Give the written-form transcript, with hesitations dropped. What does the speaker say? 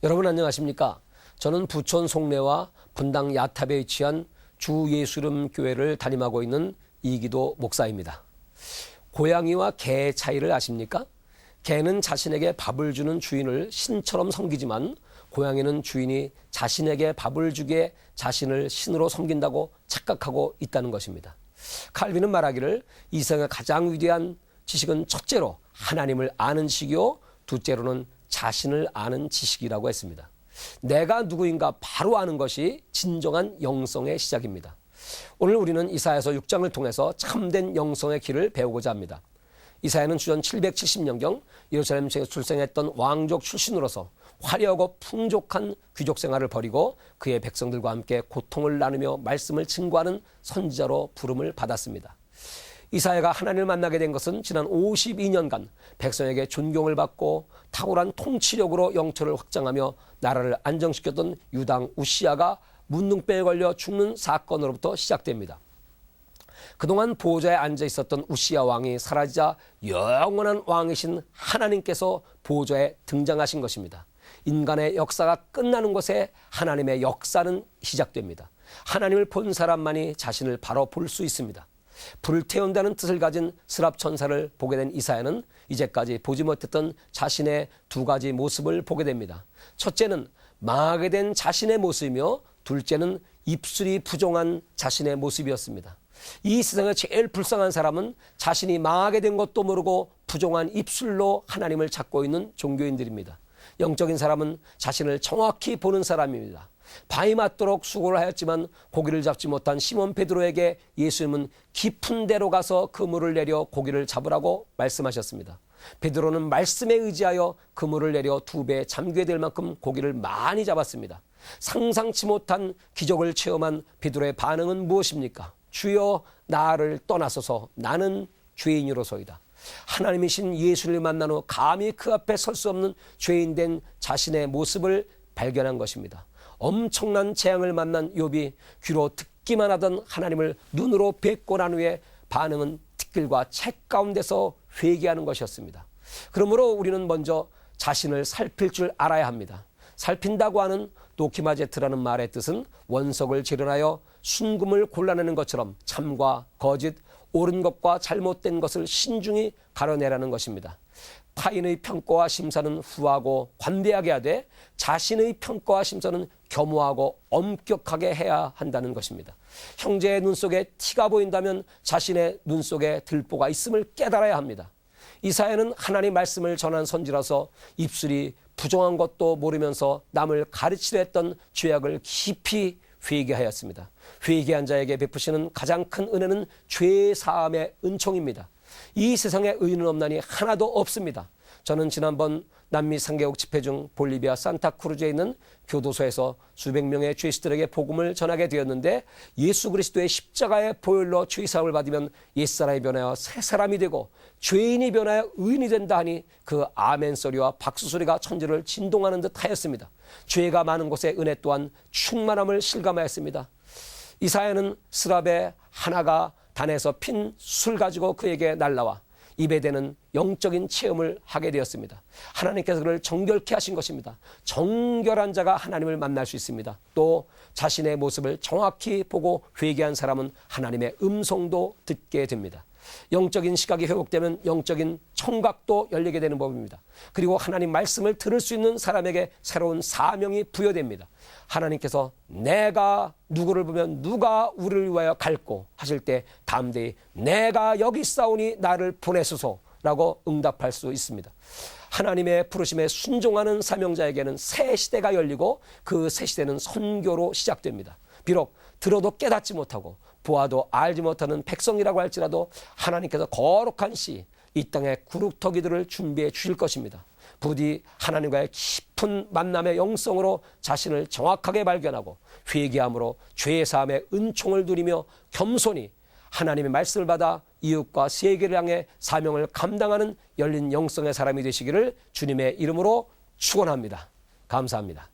여러분 안녕하십니까? 저는 부천 송내와 분당 야탑에 위치한 주 예수름 교회를 담임하고 있는 이기도 목사입니다. 고양이와 개의 차이를 아십니까? 개는 자신에게 밥을 주는 주인을 신처럼 섬기지만 고양이는 주인이 자신에게 밥을 주기에 자신을 신으로 섬긴다고 착각하고 있다는 것입니다. 칼빈은 말하기를 이 세상의 가장 위대한 지식은 첫째로 하나님을 아는 지식이요 둘째로는 자신을 아는 지식이라고 했습니다. 내가 누구인가 바로 아는 것이 진정한 영성의 시작입니다. 오늘 우리는 이사야서 6장을 통해서 참된 영성의 길을 배우고자 합니다. 이사야는 주전 770년경 예루살렘에 출생했던 왕족 출신으로서 화려하고 풍족한 귀족 생활을 벌이고 그의 백성들과 함께 고통을 나누며 말씀을 증거하는 선지자로 부름을 받았습니다. 이사야가 하나님을 만나게 된 것은 지난 52년간 백성에게 존경을 받고 탁월한 통치력으로 영토를 확장하며 나라를 안정시켰던 유당 우시야가 문둥병에 걸려 죽는 사건으로부터 시작됩니다. 그동안 보호자에 앉아 있었던 우시야 왕이 사라지자 영원한 왕이신 하나님께서 보호자에 등장하신 것입니다. 인간의 역사가 끝나는 곳에 하나님의 역사는 시작됩니다. 하나님을 본 사람만이 자신을 바로 볼 수 있습니다. 불을 태운다는 뜻을 가진 스랍천사를 보게 된 이사야는 이제까지 보지 못했던 자신의 두 가지 모습을 보게 됩니다. 첫째는 망하게 된 자신의 모습이며 둘째는 입술이 부종한 자신의 모습이었습니다. 이 세상에 제일 불쌍한 사람은 자신이 망하게 된 것도 모르고 부종한 입술로 하나님을 찾고 있는 종교인들입니다. 영적인 사람은 자신을 정확히 보는 사람입니다. 밤이 맞도록 수고를 하였지만 고기를 잡지 못한 시몬 베드로에게 예수님은 깊은 데로 가서 그물을 내려 고기를 잡으라고 말씀하셨습니다. 베드로는 말씀에 의지하여 그물을 내려 2배 잠기게 될 만큼 고기를 많이 잡았습니다. 상상치 못한 기적을 체험한 베드로의 반응은 무엇입니까? 주여 나를 떠나소서 나는 죄인이로소이다. 하나님이신 예수를 만난 후 감히 그 앞에 설 수 없는 죄인된 자신의 모습을 발견한 것입니다. 엄청난 재앙을 만난 욥이 귀로 듣기만 하던 하나님을 눈으로 뵙고 난 후에 반응은 티끌과 책 가운데서 회개하는 것이었습니다. 그러므로 우리는 먼저 자신을 살필 줄 알아야 합니다. 살핀다고 하는 도키마제트라는 말의 뜻은 원석을 재련하여 순금을 골라내는 것처럼 참과 거짓, 옳은 것과 잘못된 것을 신중히 가려내라는 것입니다. 타인의 평가와 심사는 후하고 관대하게 하되 자신의 평가와 심사는 겸허하고 엄격하게 해야 한다는 것입니다. 형제의 눈 속에 티가 보인다면 자신의 눈 속에 들보가 있음을 깨달아야 합니다. 이사야는 하나님 말씀을 전한 선지라서 입술이 부정한 것도 모르면서 남을 가르치려 했던 죄악을 깊이 회개하였습니다. 회개한 자에게 베푸시는 가장 큰 은혜는 죄 사함의 은총입니다. 이 세상에 의인은 없나니 하나도 없습니다. 저는 지난번 남미 3개국 집회 중 볼리비아 산타크루즈에 있는 교도소에서 수백 명의 죄수들에게 복음을 전하게 되었는데 예수 그리스도의 십자가의 보혈로 죄사함을 받으면 옛사람이 변하여 새사람이 되고 죄인이 변하여 의인이 된다 하니 그 아멘 소리와 박수 소리가 천지를 진동하는 듯 하였습니다. 죄가 많은 곳에 은혜 또한 충만함을 실감하였습니다. 이사야는 스랍의 하나가 단에서 핀 술 가지고 그에게 날라와 입에 대는 영적인 체험을 하게 되었습니다. 하나님께서 그를 정결케 하신 것입니다. 정결한 자가 하나님을 만날 수 있습니다. 또 자신의 모습을 정확히 보고 회개한 사람은 하나님의 음성도 듣게 됩니다. 영적인 시각이 회복되면 영적인 청각도 열리게 되는 법입니다. 그리고 하나님 말씀을 들을 수 있는 사람에게 새로운 사명이 부여됩니다. 하나님께서 내가 누구를 보면 누가 우리를 위하여 갈고 하실 때 담대히 내가 여기 있사오니 나를 보내소서라고 응답할 수 있습니다. 하나님의 부르심에 순종하는 사명자에게는 새 시대가 열리고 그 새 시대는 선교로 시작됩니다. 비록 들어도 깨닫지 못하고 보아도 알지 못하는 백성이라고 할지라도 하나님께서 거룩한 씨, 이 땅의 구룩터기들을 준비해 주실 것입니다. 부디 하나님과의 깊은 만남의 영성으로 자신을 정확하게 발견하고 회개함으로 죄의 사함의 은총을 누리며 겸손히 하나님의 말씀을 받아 이웃과 세계를 향해 사명을 감당하는 열린 영성의 사람이 되시기를 주님의 이름으로 축원합니다. 감사합니다.